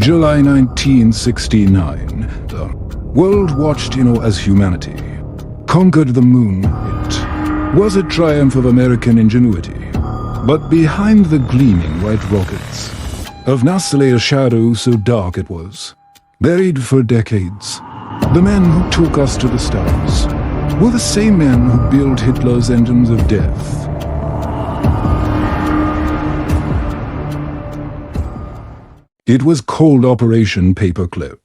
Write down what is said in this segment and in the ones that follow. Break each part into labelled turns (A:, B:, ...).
A: July 1969, the world watched in awe as humanity conquered the moon. It was a triumph of American ingenuity. But behind the gleaming white rockets of NASA lay a shadow so dark it was buried for decades. The men who took us to the stars were the same men who built Hitler's engines of death. It was called Operation Paperclip,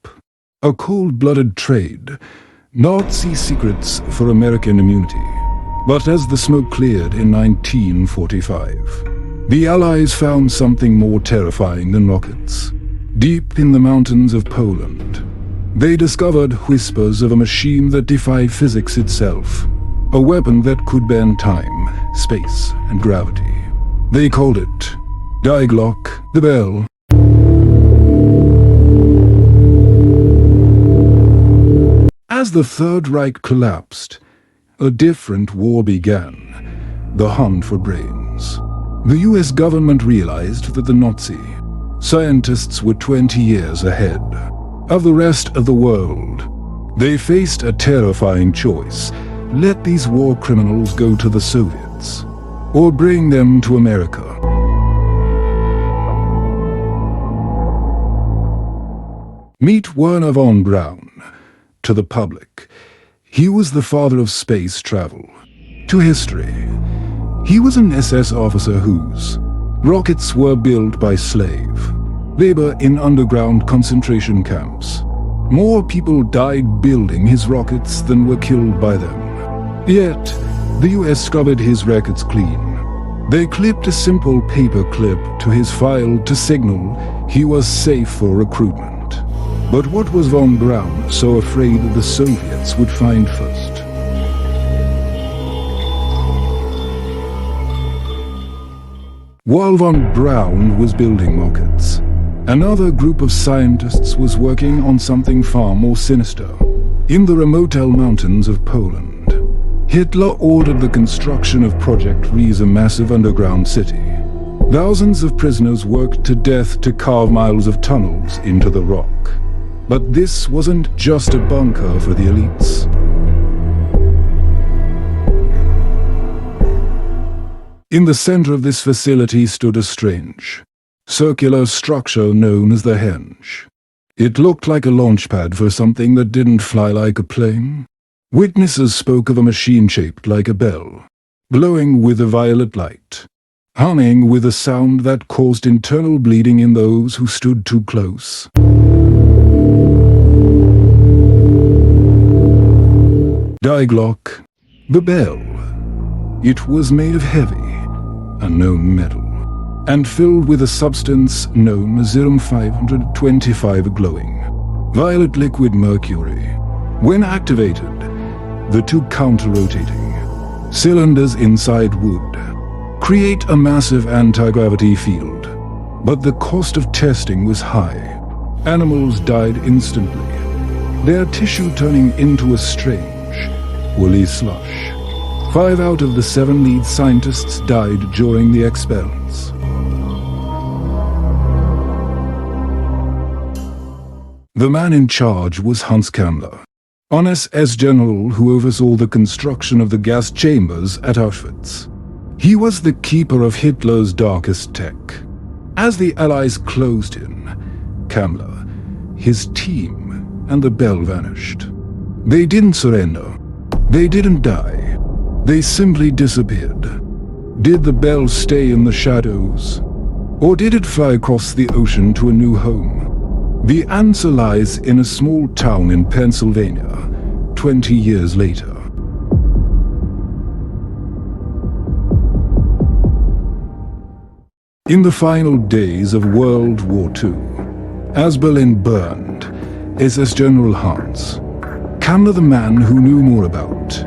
A: a cold-blooded trade, Nazi secrets for American immunity. But as the smoke cleared in 1945, the Allies found something more terrifying than rockets. Deep in the mountains of Poland, they discovered whispers of a machine that defied physics itself, a weapon that could bend time, space, and gravity. They called it Die Glocke, the bell. As the Third Reich collapsed, a different war began, the hunt for brains. The US government realized that the Nazi scientists were 20 years ahead of the rest of the world. They faced a terrifying choice: let these war criminals go to the Soviets, or bring them to America. Meet Werner von Braun. To the public, he was the father of space travel. To history, he was an SS officer whose rockets were built by slave labor in underground concentration camps. More people died building his rockets than were killed by them. Yet, the US scrubbed his records clean. They clipped a simple paper clip to his file to signal he was safe for recruitment. But what was von Braun so afraid the Soviets would find first? While von Braun was building rockets, another group of scientists was working on something far more sinister. In the remote mountains of Poland, Hitler ordered the construction of Project Riese, a massive underground city. Thousands of prisoners worked to death to carve miles of tunnels into the rock. But this wasn't just a bunker for the elites. In the center of this facility stood a strange, circular structure known as the henge. It looked like a launch pad for something that didn't fly like a plane. Witnesses spoke of a machine shaped like a bell, glowing with a violet light, humming with a sound that caused internal bleeding in those who stood too close. Die Glocke, the bell. It was made of heavy, unknown metal, and filled with a substance known as 525 glowing, violet liquid mercury. When activated, the two counter-rotating cylinders inside would create a massive anti-gravity field. But the cost of testing was high. Animals died instantly, their tissue turning into a strange, woolly slush. 5 out of the 7 lead scientists died during the experiments. The man in charge was Hans Kammler, an SS general who oversaw the construction of the gas chambers at Auschwitz. He was the keeper of Hitler's darkest tech. As the Allies closed in, Kammler, his team, and the bell vanished. They didn't surrender. They didn't die. They simply disappeared. Did the bell stay in the shadows? Or did it fly across the ocean to a new home? The answer lies in a small town in Pennsylvania, 20 years later. In the final days of World War II, as Berlin burned, SS General Hans Kammler, the man who knew more about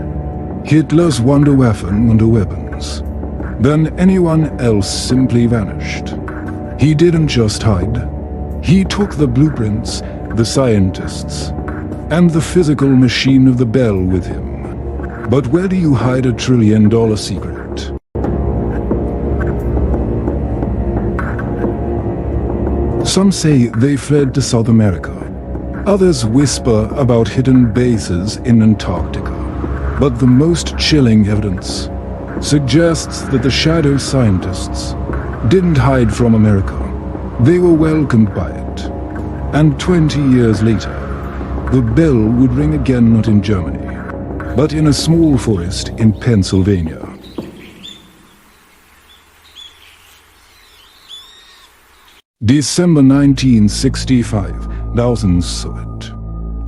A: Hitler's wonder weapons than anyone else, simply vanished. He didn't just hide. He took the blueprints, the scientists, and the physical machine of the bell with him. But where do you hide $1 trillion secret? Some say they fled to South America. Others whisper about hidden bases in Antarctica. But the most chilling evidence suggests that the shadow scientists didn't hide from America. They were welcomed by it. And 20 years later, the bell would ring again, not in Germany, but in a small forest in Pennsylvania. December 1965, thousands saw it.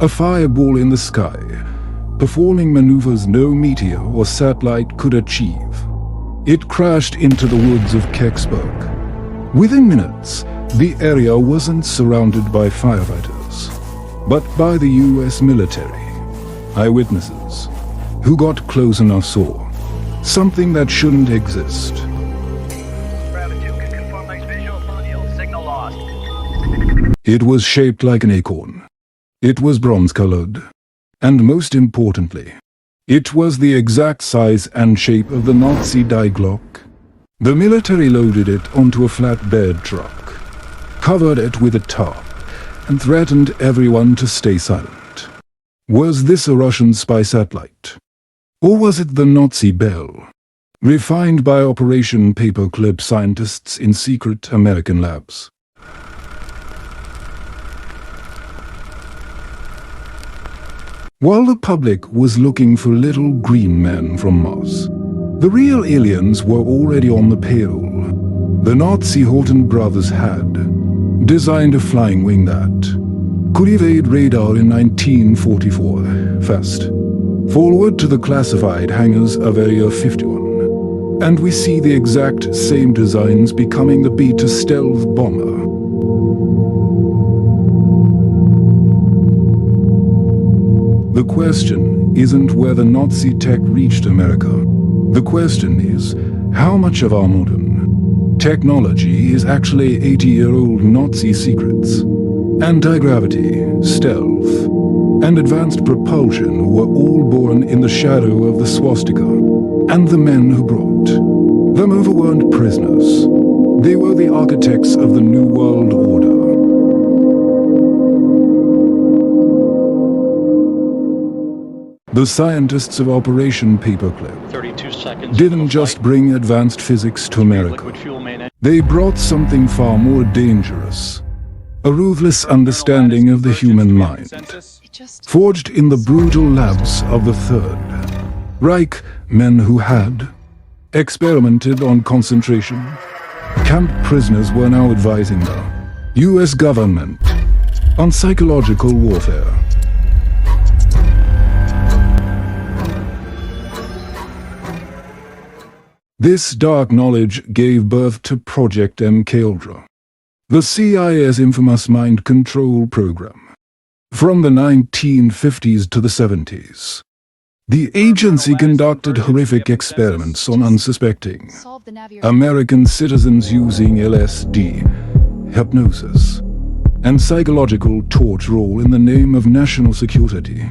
A: A fireball in the sky, performing maneuvers no meteor or satellite could achieve. It crashed into the woods of Kecksburg. Within minutes, the area wasn't surrounded by firefighters, but by the US military. Eyewitnesses, who got close enough, saw something that shouldn't exist. It was shaped like an acorn. It was bronze-colored. And most importantly, it was the exact size and shape of the Nazi Die Glocke. The military loaded it onto a flatbed truck, covered it with a tarp, and threatened everyone to stay silent. Was this a Russian spy satellite? Or was it the Nazi bell, refined by Operation Paperclip scientists in secret American labs? While the public was looking for little green men from Mars, the real aliens were already on the payroll. The Nazi Horton brothers had designed a flying wing that could evade radar in 1944, fast forward to the classified hangars of Area 51. And we see the exact same designs becoming the Beta stealth bomber. The question isn't whether Nazi tech reached America. The question is, how much of our modern technology is actually 80-year-old Nazi secrets? Anti-gravity, stealth, and advanced propulsion were all born in the shadow of the swastika. And the men who brought them over weren't prisoners. They were the architects of the New World Order. The scientists of Operation Paperclip didn't just bring advanced physics to America. They brought something far more dangerous. A ruthless understanding of the human mind, forged in the brutal labs of the Third Reich. Men who had experimented on concentration camp prisoners were now advising the US government on psychological warfare. This dark knowledge gave birth to Project MKUltra, the CIA's infamous mind control program. From the 1950s to the 70s, the agency conducted horrific experiments on unsuspecting American citizens using LSD, hypnosis, and psychological torture, all in the name of national security.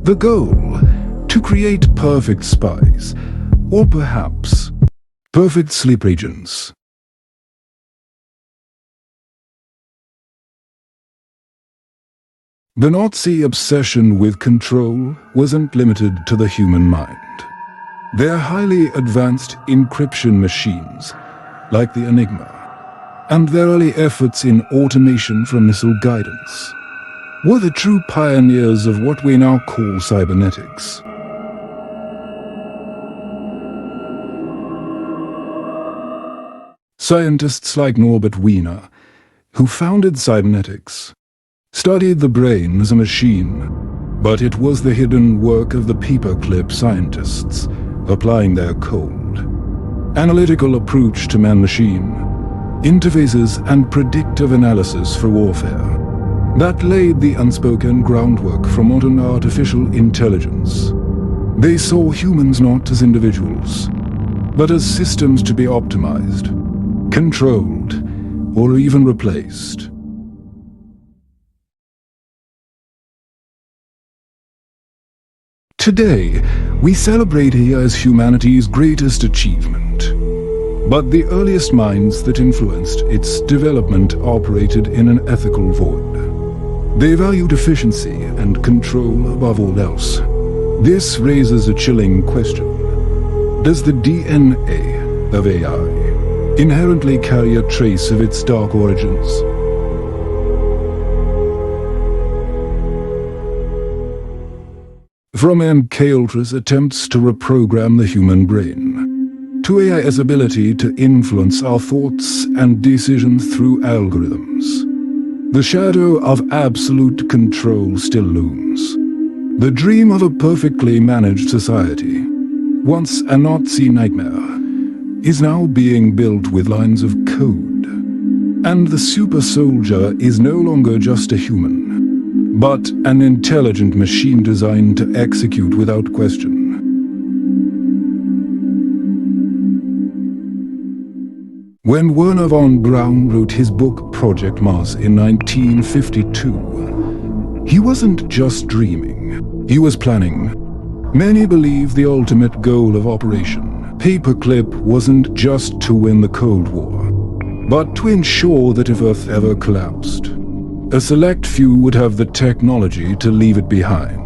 A: The goal: to create perfect spies, or perhaps perfect sleep agents. The Nazi obsession with control wasn't limited to the human mind. Their highly advanced encryption machines, like the Enigma, and their early efforts in automation for missile guidance, were the true pioneers of what we now call cybernetics. Scientists like Norbert Wiener, who founded cybernetics, studied the brain as a machine, but it was the hidden work of the Paperclip scientists, applying their cold, analytical approach to man-machine interfaces and predictive analysis for warfare, that laid the unspoken groundwork for modern artificial intelligence. They saw humans not as individuals, but as systems to be optimized, controlled, or even replaced. Today, we celebrate here as humanity's greatest achievement. But the earliest minds that influenced its development operated in an ethical void. They valued efficiency and control above all else. This raises a chilling question. Does the DNA of AI inherently carry a trace of its dark origins? From MK Ultra's attempts to reprogram the human brain, to AI's ability to influence our thoughts and decisions through algorithms, the shadow of absolute control still looms. The dream of a perfectly managed society, once a Nazi nightmare, is now being built with lines of code. And the super soldier is no longer just a human, but an intelligent machine designed to execute without question. When Werner von Braun wrote his book Project Mars in 1952, he wasn't just dreaming, he was planning. Many believe the ultimate goal of Operation Paperclip wasn't just to win the Cold War, but to ensure that if Earth ever collapsed, a select few would have the technology to leave it behind.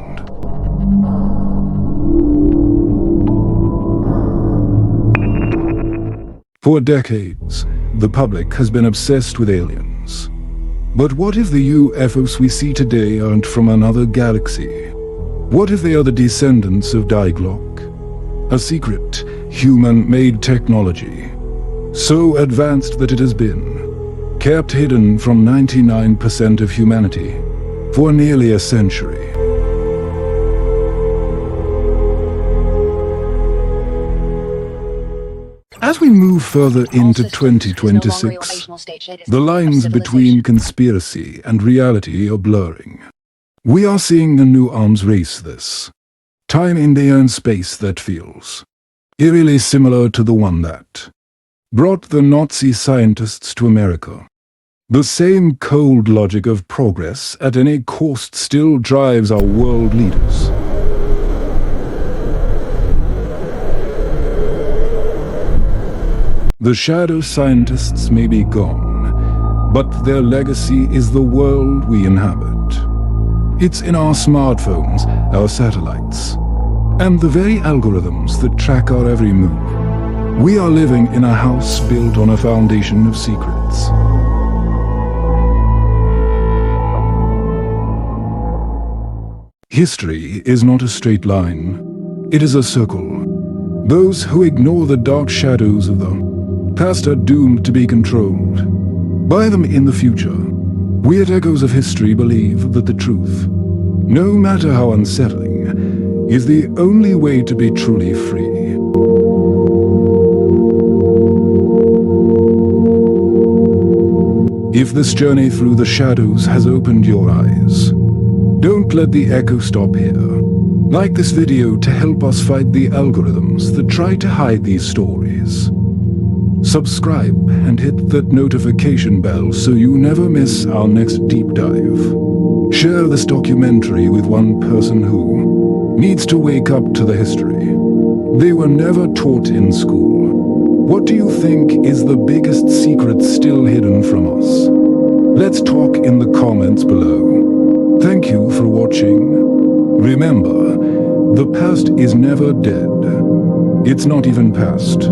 A: For decades, the public has been obsessed with aliens. But what if the UFOs we see today aren't from another galaxy? What if they are the descendants of Glocke? A secret, human-made technology, so advanced that it has been kept hidden from 99% of humanity for nearly a century. As we move further into 2026, the lines between conspiracy and reality are blurring. We are seeing a new arms race this time in the own space that feels eerily similar to the one that brought the Nazi scientists to America. The same cold logic of progress at any cost still drives our world leaders. The shadow scientists may be gone, but their legacy is the world we inhabit. It's in our smartphones, our satellites, and the very algorithms that track our every move. We are living in a house built on a foundation of secrets. History is not a straight line. It is a circle. Those who ignore the dark shadows of the past are doomed to be controlled by them in the future. Weird echoes of history believe that the truth, no matter how unsettling, is the only way to be truly free. If this journey through the shadows has opened your eyes, don't let the echo stop here. Like this video to help us fight the algorithms that try to hide these stories. Subscribe and hit that notification bell so you never miss our next deep dive. Share this documentary with one person who needs to wake up to the history they were never taught in school. What do you think is the biggest secret still hidden from us? Let's talk in the comments below. Thank you for watching. Remember, the past is never dead. It's not even past.